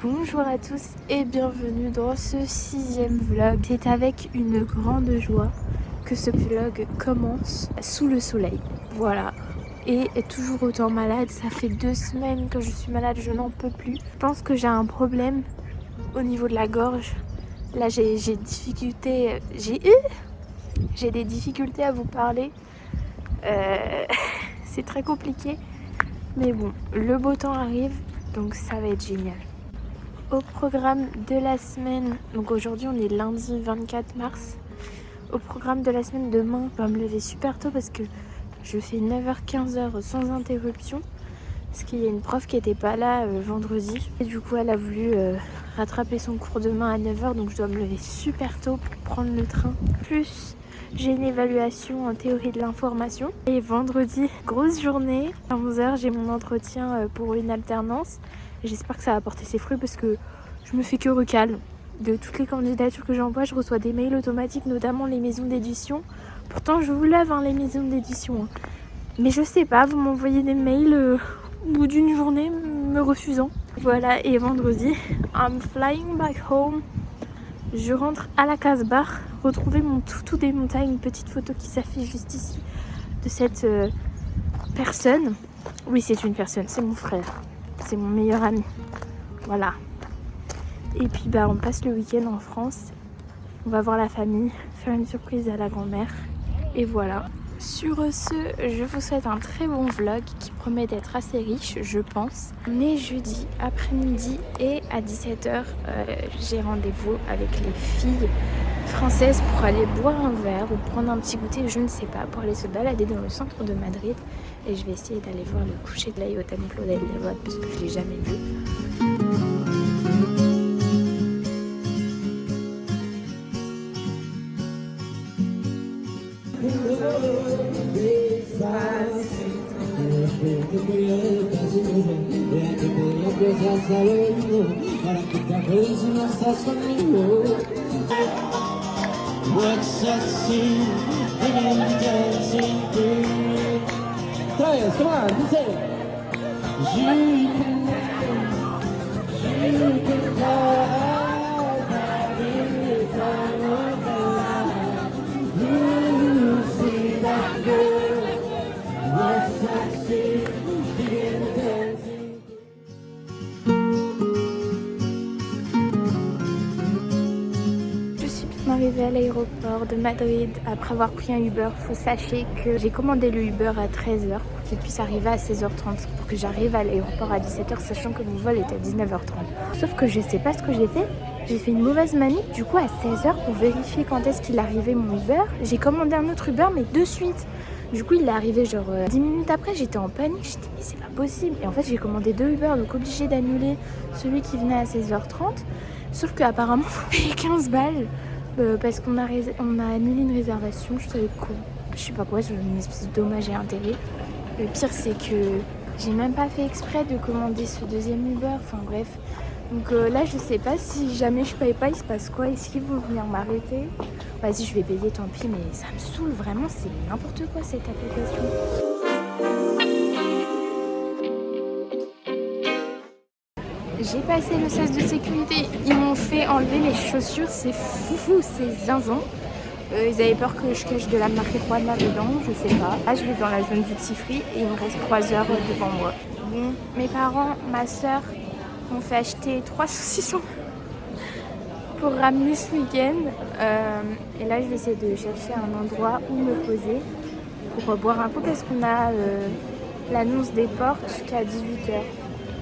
Bonjour à tous et bienvenue dans ce 6e vlog. C'est avec une grande joie que ce vlog commence sous le soleil. Voilà. Et toujours autant malade, ça fait 2 semaines que je suis malade, je n'en peux plus. Je pense que j'ai un problème au niveau de la gorge. Là j'ai des difficultés à vous parler. C'est très compliqué. Mais bon, le beau temps arrive, donc ça va être génial. Au programme de la semaine, donc aujourd'hui on est lundi 24 mars. Au programme de la semaine, demain, je vais me lever super tôt parce que je fais 9h-15h sans interruption. Parce qu'il y a une prof qui n'était pas là vendredi. Et du coup elle a voulu rattraper son cours demain à 9h, donc je dois me lever super tôt pour prendre le train. Plus j'ai une évaluation en théorie de l'information. Et vendredi, grosse journée. À 11h, j'ai mon entretien pour une alternance. Et j'espère que ça va porter ses fruits parce que je me fais que recal. De toutes les candidatures que j'envoie, je reçois des mails automatiques, notamment les maisons d'édition. Pourtant, je vous lave les maisons d'édition. Mais je sais pas, vous m'envoyez des mails au bout d'une journée me refusant. Voilà, et vendredi, I'm flying back home. Je rentre à la Casbah, retrouver mon toutou des montagnes, une petite photo qui s'affiche juste ici de cette personne. Oui, c'est une personne, c'est mon frère, c'est mon meilleur ami. Voilà. Et puis on passe le week-end en France, on va voir la famille, faire une surprise à la grand-mère. Et voilà. Sur ce, je vous souhaite un très bon vlog qui promet d'être assez riche, je pense. On est jeudi après-midi et à 17h, j'ai rendez-vous avec les filles françaises pour aller boire un verre ou prendre un petit goûter, je ne sais pas, pour aller se balader dans le centre de Madrid. Et je vais essayer d'aller voir le coucher de l'ail au Templo del Debate parce que je ne l'ai jamais vu. Arrivée à l'aéroport de Madrid après avoir pris un Uber. Faut sachez que j'ai commandé le Uber à 13h pour qu'il puisse arriver à 16h30 pour que j'arrive à l'aéroport à 17h, sachant que mon vol était à 19h30. Sauf que je sais pas ce que j'ai fait. J'ai fait une mauvaise manip. Du coup à 16h, pour vérifier quand est-ce qu'il arrivait mon Uber, j'ai commandé un autre Uber mais de suite. Du coup il est arrivé genre 10 minutes après. J'étais en panique, j'ai dit mais c'est pas possible. Et en fait j'ai commandé 2 Uber, donc obligé d'annuler celui qui venait à 16h30. Sauf qu'apparemment faut payer 15 balles. Parce qu'on a annulé une réservation, je sais pas quoi, c'est une espèce de dommage et intérêt. Le pire c'est que j'ai même pas fait exprès de commander ce deuxième Uber, enfin bref. Donc là je sais pas, si jamais je paye pas, il se passe quoi? Est-ce qu'ils vont venir m'arrêter? Vas-y, je vais payer, tant pis, mais ça me saoule vraiment, c'est n'importe quoi cette application. J'ai passé le sas de sécurité, ils m'ont fait enlever les chaussures, c'est fou, c'est zinzin. Ils avaient peur que je cache de la marijuana dedans, je sais pas. Là je vais dans la zone duty free et il me reste 3 heures devant moi. Bon, mes parents, ma soeur m'ont fait acheter 3 saucissons pour ramener ce week-end. Et là je vais essayer de chercher un endroit où me poser pour boire un coup parce qu'on a l'annonce des portes qu'à 18h.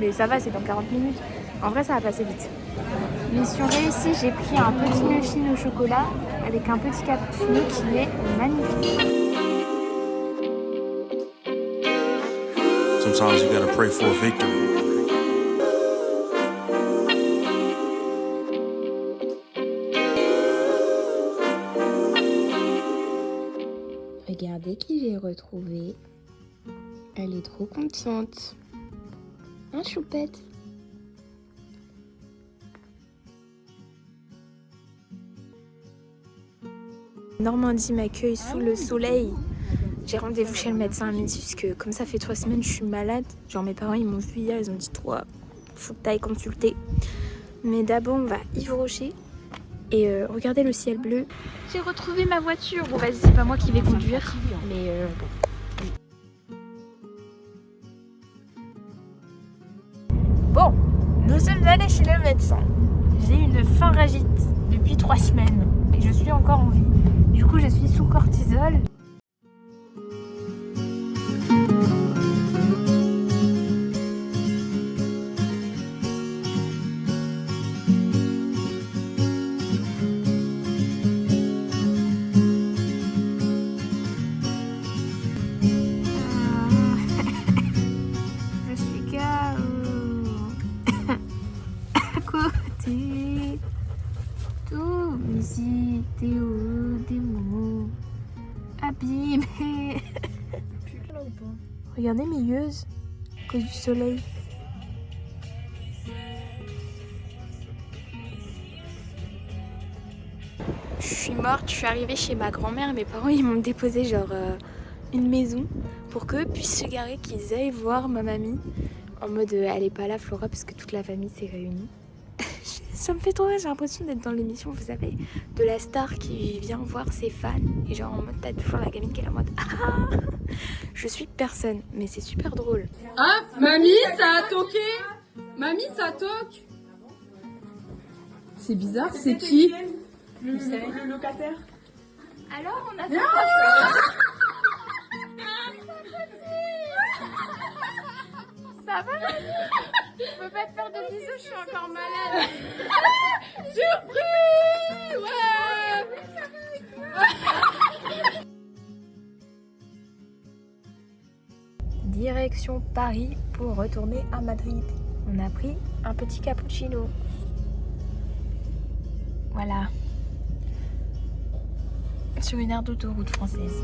Mais ça va, c'est dans 40 minutes. En vrai, ça va passer vite. Mission réussie, j'ai pris un petit muffin au chocolat avec un petit cappuccino qui est magnifique. Sometimes you gotta pray for a victory. Regardez qui j'ai retrouvé. Elle est trop contente. Hein, choupette? Normandie m'accueille sous le soleil. J'ai rendez-vous chez le médecin à midi parce que comme ça fait 3 semaines je suis malade. Genre mes parents ils m'ont vu hier, ils ont dit toi, faut que t'ailles consulter. Mais d'abord on va Yves Rocher et regardez le ciel bleu. J'ai retrouvé ma voiture. Bon vas-y, c'est pas moi qui vais conduire, mais bon, nous sommes allés chez le médecin. J'ai une pharyngite depuis 3 semaines et je suis encore en vie. Du coup je suis sous cortisol. Tous mes idéaux, des mots abîmés. Regardez mes yeux à cause du soleil. Je suis morte, je suis arrivée chez ma grand-mère. Mes parents ils m'ont déposé genre une maison pour qu'eux puissent se garer, qu'ils aillent voir ma mamie. En mode elle est pas là Flora parce que toute la famille s'est réunie. Ça me fait trop rire, j'ai l'impression d'être dans l'émission, vous savez, de la star qui vient voir ses fans. Et genre en mode t'as toujours la gamine qui est là en mode ah, je suis personne, mais c'est super drôle. Ah, mamie, ça a toqué. Mamie, ça toque. C'est bizarre, c'est qui? Le locataire. Alors on a fait ça va? Je peux pas te faire de bisous, je suis encore malade. Surprise! Ouais! Direction Paris pour retourner à Madrid. On a pris un petit cappuccino. Voilà. Sur une aire d'autoroute française.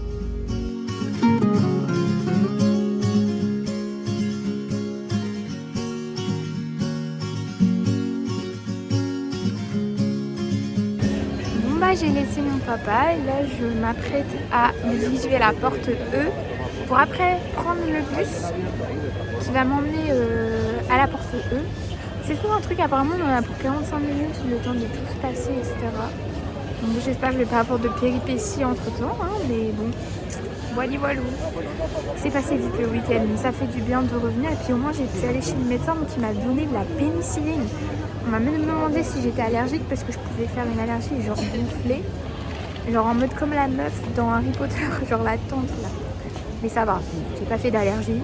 J'ai laissé mon papa et là je m'apprête à me diriger à la porte E pour après prendre le bus qui va m'emmener à la porte E. C'est tout un truc, apparemment on en a pour 45 minutes, le temps de tout se passer, etc. Donc j'espère que je vais pas avoir de péripéties entre temps, hein, mais bon, voilou. C'est passé vite le week-end, ça fait du bien de revenir et puis au moins j'ai pu aller chez le médecin donc il m'a donné de la pénicilline. On m'a même demandé si j'étais allergique parce que je pouvais faire une allergie genre gonflée. Genre en mode comme la meuf dans Harry Potter, genre la tante là. Mais ça va, j'ai pas fait d'allergie.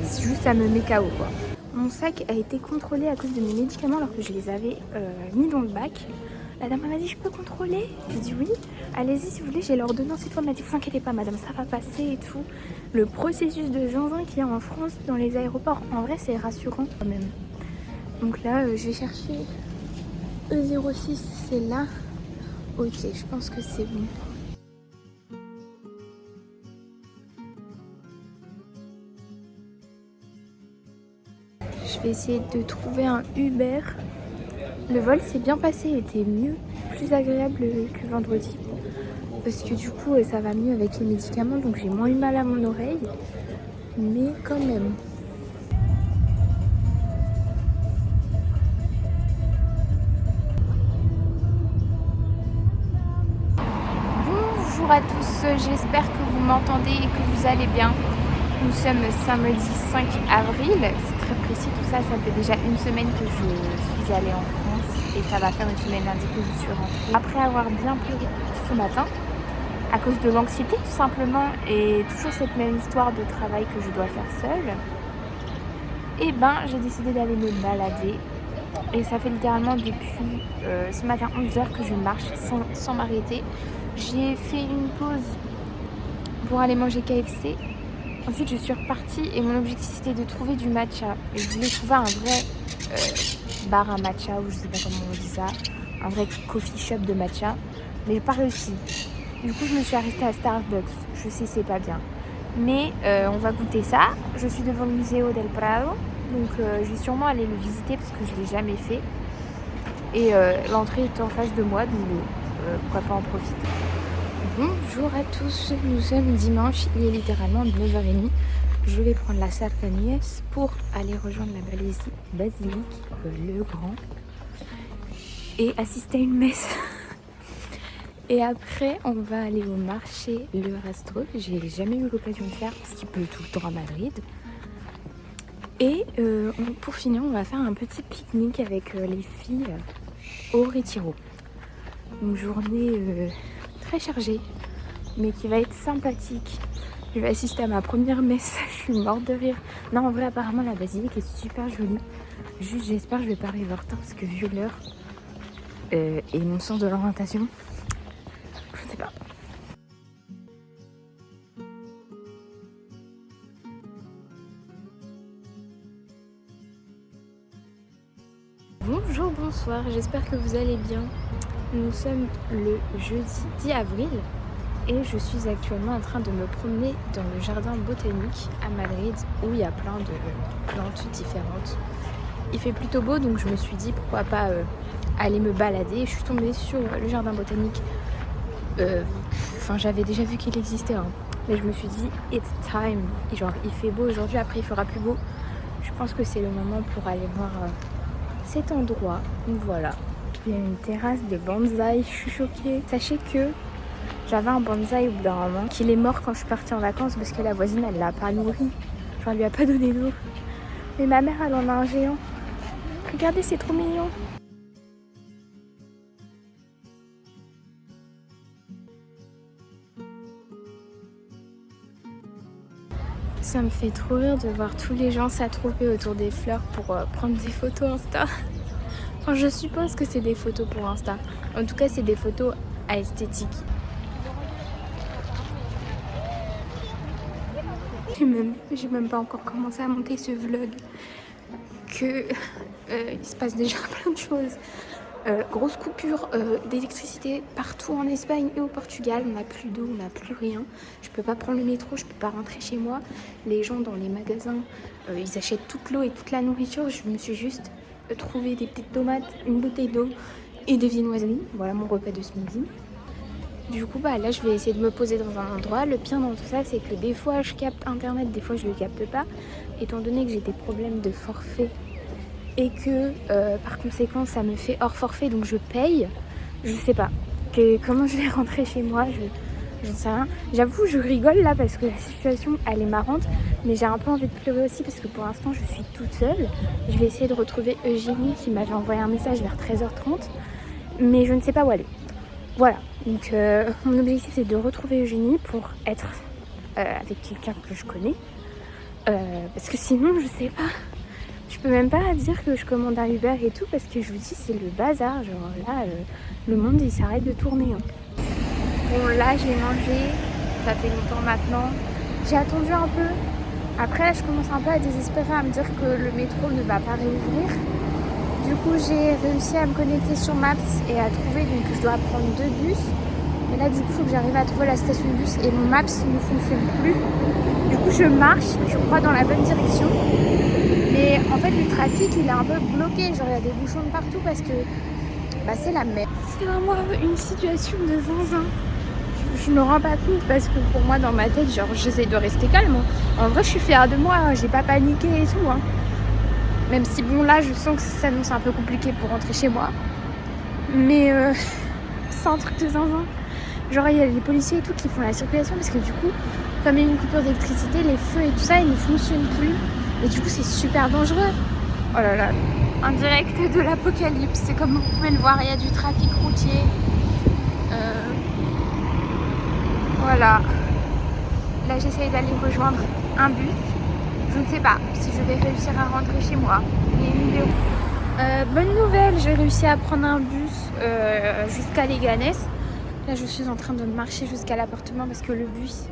C'est juste ça me met KO quoi. Mon sac a été contrôlé à cause de mes médicaments alors que je les avais mis dans le bac. La dame m'a dit je peux contrôler? J'ai dit oui, allez-y si vous voulez, j'ai l'ordonnance et tout. Elle m'a dit vous inquiétez pas madame, ça va passer et tout. Le processus de zinzin qu'il y a en France dans les aéroports, en vrai c'est rassurant quand même. Donc là, je vais chercher E06, c'est là. Ok, je pense que c'est bon. Je vais essayer de trouver un Uber. Le vol s'est bien passé, il était mieux, plus agréable que vendredi. Parce que du coup, ça va mieux avec les médicaments, donc j'ai moins eu mal à mon oreille. Mais quand même. Bonjour à tous, j'espère que vous m'entendez et que vous allez bien. Nous sommes samedi 5 avril, c'est très précis tout ça, ça fait déjà une semaine que je suis allée en France et ça va faire une semaine lundi que je suis rentrée. Après avoir bien pleuré ce matin, à cause de l'anxiété tout simplement et toujours cette même histoire de travail que je dois faire seule, et ben j'ai décidé d'aller me balader. Et ça fait littéralement depuis ce matin 11h que je marche sans m'arrêter. J'ai fait une pause pour aller manger KFC. Ensuite je suis repartie et mon objectif c'était de trouver du matcha. Et je voulais trouver un vrai bar à matcha ou je sais pas comment on dit ça. Un vrai coffee shop de matcha. Mais j'ai pas réussi. Du coup je me suis arrêtée à Starbucks. Je sais c'est pas bien. Mais on va goûter ça. Je suis devant le Museo del Prado. Donc je vais sûrement aller le visiter parce que je ne l'ai jamais fait. Et l'entrée est en face de moi, donc pourquoi pas en profiter. Bonjour à tous, nous sommes dimanche, il est littéralement 9h30. Je vais prendre la Sartaniès pour aller rejoindre la basilique Le Grand. et assister à une messe. Et après, on va aller au marché Le Rastro, que j'ai jamais eu l'occasion de faire parce qu'il pleut tout le temps à Madrid. Et pour finir, on va faire un petit pique-nique avec les filles au Retiro. Une journée très chargée, mais qui va être sympathique. Je vais assister à ma première messe, je suis morte de rire. Non, en vrai, apparemment, la basilique est super jolie. Juste, j'espère que je vais pas arriver en retard parce que vu l'heure et mon sens de l'orientation, je sais pas. Bonjour, bonsoir, j'espère que vous allez bien. Nous sommes le jeudi 10 avril et je suis actuellement en train de me promener dans le jardin botanique à Madrid où il y a plein de plantes différentes. Il fait plutôt beau donc je me suis dit pourquoi pas aller me balader. Je suis tombée sur le jardin botanique. J'avais déjà vu qu'il existait, hein. Mais je me suis dit it's time. Et genre il fait beau aujourd'hui, après il fera plus beau. Je pense que c'est le moment pour aller voir cet endroit. Donc voilà. Il y a une terrasse de bonsaï, je suis choquée. Sachez que j'avais un bonsaï au bout d'un moment qu'il est mort quand je suis partie en vacances parce que la voisine elle l'a pas nourri. Genre elle lui a pas donné d'eau. Mais ma mère elle en a un géant. Regardez, c'est trop mignon. Ça me fait trop rire de voir tous les gens s'attrouper autour des fleurs pour prendre des photos Insta. Enfin, je suppose que c'est des photos pour Insta. En tout cas, c'est des photos à esthétique. J'ai même pas encore commencé à monter ce vlog. Il se passe déjà plein de choses. Grosse coupure d'électricité partout en Espagne et au Portugal. On n'a plus d'eau, on n'a plus rien. Je peux pas prendre le métro, je peux pas rentrer chez moi. Les gens dans les magasins, ils achètent toute l'eau et toute la nourriture. Je me suis juste trouvé des petites tomates, une bouteille d'eau et des viennoiseries. Voilà mon repas de ce midi. Du coup, là, je vais essayer de me poser dans un endroit. Le pire dans tout ça, c'est que des fois, je capte Internet, des fois, je le capte pas. Étant donné que j'ai des problèmes de forfait et que, par conséquent, ça me fait hors forfait, donc je paye. Je sais pas. Comment je vais rentrer chez moi, je ne sais rien. J'avoue, je rigole là parce que la situation, elle est marrante. Mais j'ai un peu envie de pleurer aussi parce que pour l'instant, je suis toute seule. Je vais essayer de retrouver Eugénie qui m'avait envoyé un message vers 13h30. Mais je ne sais pas où aller. Voilà. Donc mon objectif c'est de retrouver Eugénie pour être avec quelqu'un que je connais parce que sinon je sais pas, je peux même pas dire que je commande un Uber et tout parce que je vous dis c'est le bazar, genre là le monde il s'arrête de tourner, hein. Bon là j'ai mangé, ça fait longtemps maintenant, j'ai attendu un peu, après là je commence un peu à désespérer, à me dire que le métro ne va pas réouvrir. Du coup, j'ai réussi à me connecter sur Maps et à trouver, donc je dois prendre 2 bus. Mais là, du coup, il faut que j'arrive à trouver la station de bus et mon Maps ne fonctionne plus. Du coup, je marche, je crois, dans la bonne direction. Mais en fait, le trafic, il est un peu bloqué. Genre, il y a des bouchons de partout parce que c'est la merde. C'est vraiment une situation de zinzin. Je me rends pas compte parce que pour moi, dans ma tête, genre, j'essaie de rester calme. En vrai, je suis fière de moi, hein. J'ai pas paniqué et tout, hein. Même si bon là je sens que ça s'annonce un peu compliqué pour rentrer chez moi. Mais c'est un truc de zinzin. Genre il y a les policiers et tout qui font la circulation parce que du coup, comme il y a une coupure d'électricité, les feux et tout ça, ils ne fonctionnent plus. Et du coup c'est super dangereux. Oh là là. En direct de l'apocalypse, c'est comme vous pouvez le voir, il y a du trafic routier. Voilà. Là j'essaye d'aller rejoindre un bus. Je ne sais pas si je vais réussir à rentrer chez moi. Bonne nouvelle, j'ai réussi à prendre un bus jusqu'à Leganés. Là, je suis en train de marcher jusqu'à l'appartement parce que le bus,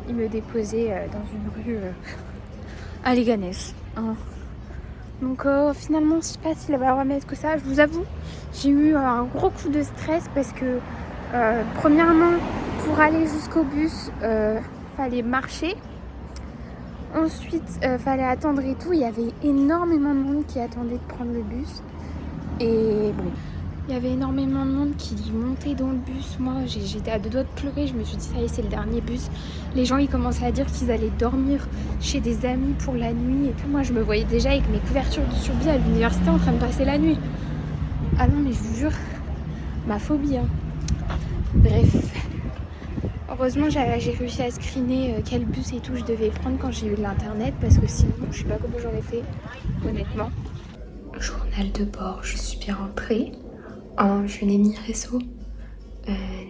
il me déposait dans une rue à Leganés. Hein. Donc finalement, je sais pas s'il va remettre que ça. Je vous avoue, j'ai eu un gros coup de stress parce que premièrement, pour aller jusqu'au bus, fallait marcher. Ensuite, fallait attendre et tout. Il y avait énormément de monde qui attendait de prendre le bus. Et bon, il y avait énormément de monde qui montait dans le bus. Moi, j'étais à 2 doigts de pleurer. Je me suis dit, ça y est, c'est le dernier bus. Les gens, ils commençaient à dire qu'ils allaient dormir chez des amis pour la nuit et tout. Moi, je me voyais déjà avec mes couvertures de survie à l'université en train de passer la nuit. Ah non, mais je vous jure, ma phobie. Hein. Bref. Heureusement, j'ai réussi à screener quel bus et tout je devais prendre quand j'ai eu l'internet parce que sinon, je sais pas comment j'aurais fait, honnêtement. Journal de bord, je suis bien rentrée. Je n'ai ni réseau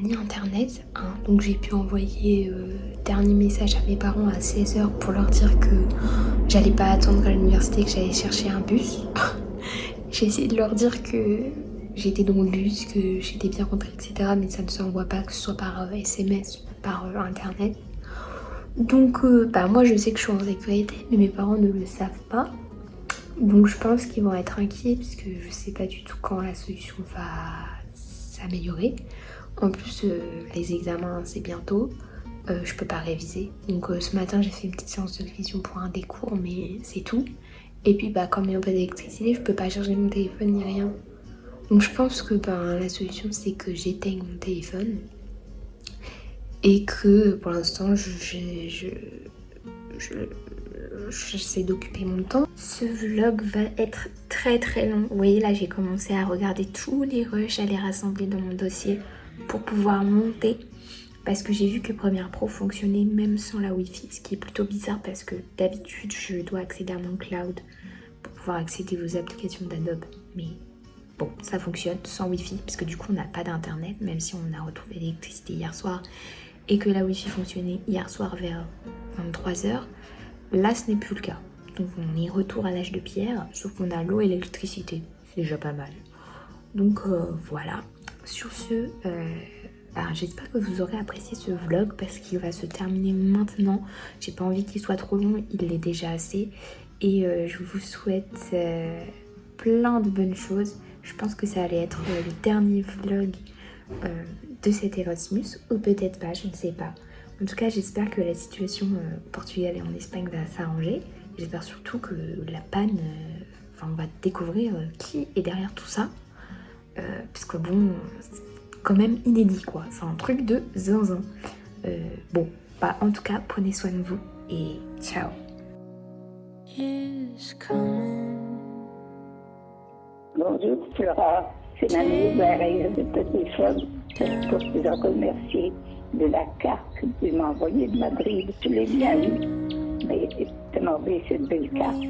ni internet. Donc j'ai pu envoyer dernier message à mes parents à 16h pour leur dire que j'allais pas attendre à l'université, que j'allais chercher un bus. J'ai essayé de leur dire que j'étais dans le bus, que j'étais bien rentrée, etc. Mais ça ne s'envoie pas, que ce soit par SMS, par internet. Donc moi je sais que je suis en sécurité, mais mes parents ne le savent pas. Donc je pense qu'ils vont être inquiets parce que je sais pas du tout quand la solution va s'améliorer. En plus les examens c'est bientôt, je peux pas réviser. Donc ce matin j'ai fait une petite séance de révision pour un des cours mais c'est tout. Et puis comme il n'y a pas d'électricité je peux pas charger mon téléphone ni rien. Donc je pense que la solution c'est que j'éteigne mon téléphone. Et que pour l'instant j'essaie d'occuper mon temps. Ce vlog va être très très long. Vous voyez là j'ai commencé à regarder tous les rushs, à les rassembler dans mon dossier pour pouvoir monter. Parce que j'ai vu que Premiere Pro fonctionnait même sans la Wi-Fi. Ce qui est plutôt bizarre parce que d'habitude je dois accéder à mon cloud pour pouvoir accéder aux applications d'Adobe. Mais bon, ça fonctionne sans Wi-Fi parce que du coup on n'a pas d'internet. Même si on a retrouvé l'électricité hier soir et que la Wi-Fi fonctionnait hier soir vers 23h. Là, ce n'est plus le cas. Donc, on est retour à l'âge de pierre, sauf qu'on a l'eau et l'électricité. C'est déjà pas mal. Donc, voilà. Sur ce, j'espère que vous aurez apprécié ce vlog parce qu'il va se terminer maintenant. J'ai pas envie qu'il soit trop long, il l'est déjà assez. Et je vous souhaite plein de bonnes choses. Je pense que ça allait être le dernier vlog de cet Erasmus, ou peut-être pas, je ne sais pas. En tout cas, j'espère que la situation au Portugal et en Espagne va s'arranger. J'espère surtout que la panne, on va découvrir qui est derrière tout ça. Parce que bon, c'est quand même inédit quoi. C'est un truc de zinzin. En tout cas, prenez soin de vous et ciao. Bonjour Flora, c'est ma nouvelle de téléphone pour te remercier de la carte que tu m'as envoyée de Madrid. Je l'ai bien vue, mais tu m'as envoyé cette belle carte.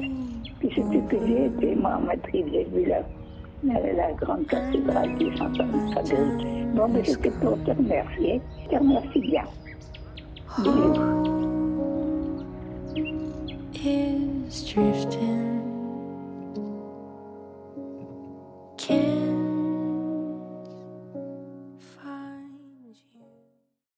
Puis c'était que j'ai été, moi, à Madrid, j'ai vu la grande cathédrale du Saint-Anne. Bon, mais c'était pour te remercier. Je te remercie bien. Bisous.